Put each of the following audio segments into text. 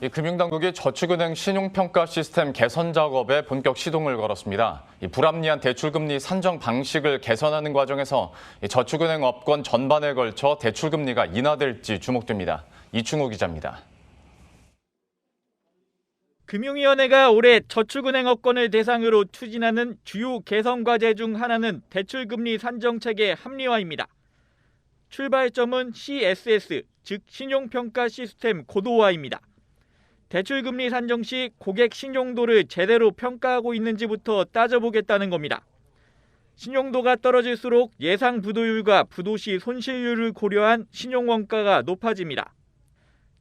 이 금융당국이 저축은행 신용평가 시스템 개선 작업에 본격 시동을 걸었습니다. 이 불합리한 대출금리 산정 방식을 개선하는 과정에서 이 저축은행 업권 전반에 걸쳐 대출금리가 인하될지 주목됩니다. 이충우 기자입니다. 금융위원회가 올해 저축은행 업권을 대상으로 추진하는 주요 개선 과제 중 하나는 대출금리 산정체계 합리화입니다. 출발점은 CSS, 즉 신용평가 시스템 고도화입니다. 대출금리 산정 시 고객 신용도를 제대로 평가하고 있는지부터 따져보겠다는 겁니다. 신용도가 떨어질수록 예상 부도율과 부도시 손실률을 고려한 신용원가가 높아집니다.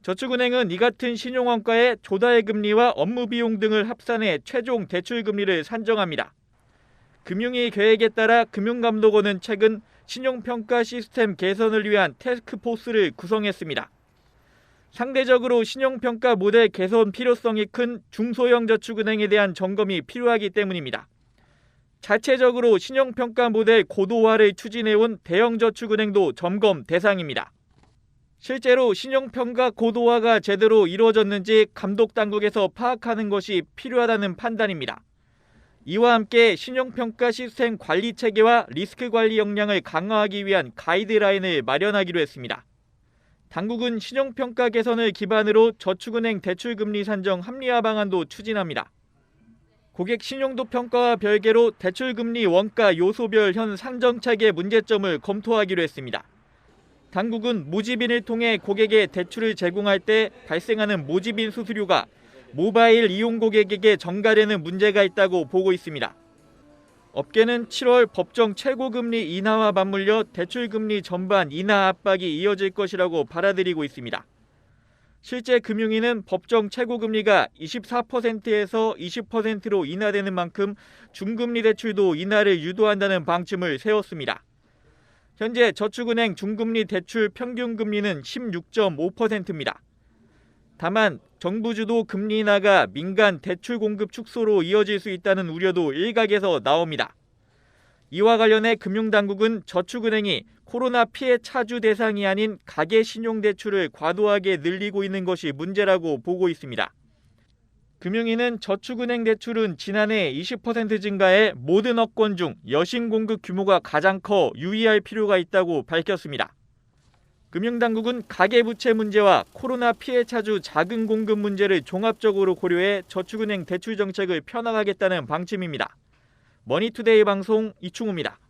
저축은행은 이 같은 신용원가에 조달금리와 업무비용 등을 합산해 최종 대출금리를 산정합니다. 금융위 계획에 따라 금융감독원은 최근 신용평가 시스템 개선을 위한 태스크포스를 구성했습니다. 상대적으로 신용평가 모델 개선 필요성이 큰 중소형 저축은행에 대한 점검이 필요하기 때문입니다. 자체적으로 신용평가 모델 고도화를 추진해온 대형 저축은행도 점검 대상입니다. 실제로 신용평가 고도화가 제대로 이루어졌는지 감독당국에서 파악하는 것이 필요하다는 판단입니다. 이와 함께 신용평가 시스템 관리 체계와 리스크 관리 역량을 강화하기 위한 가이드라인을 마련하기로 했습니다. 당국은 신용평가 개선을 기반으로 저축은행 대출금리 산정 합리화 방안도 추진합니다. 고객 신용도 평가와 별개로 대출금리 원가 요소별 현 산정체계 문제점을 검토하기로 했습니다. 당국은 모집인을 통해 고객에 대출을 제공할 때 발생하는 모집인 수수료가 모바일 이용 고객에게 전가되는 문제가 있다고 보고 있습니다. 업계는 7월 법정 최고금리 인하와 맞물려 대출금리 전반 인하 압박이 이어질 것이라고 받아들이고 있습니다. 실제 금융위는 법정 최고금리가 24%에서 20%로 인하되는 만큼 중금리 대출도 인하를 유도한다는 방침을 세웠습니다. 현재 저축은행 중금리 대출 평균금리는 16.5%입니다. 다만 정부 주도 금리 인하가 민간 대출 공급 축소로 이어질 수 있다는 우려도 일각에서 나옵니다. 이와 관련해 금융당국은 저축은행이 코로나 피해 차주 대상이 아닌 가계 신용대출을 과도하게 늘리고 있는 것이 문제라고 보고 있습니다. 금융위는 저축은행 대출은 지난해 20% 증가해 모든 업권 중 여신 공급 규모가 가장 커 유의할 필요가 있다고 밝혔습니다. 금융당국은 가계부채 문제와 코로나 피해 차주 자금 공급 문제를 종합적으로 고려해 저축은행 대출 정책을 편악하겠다는 방침입니다. 머니투데이 방송 이충우입니다.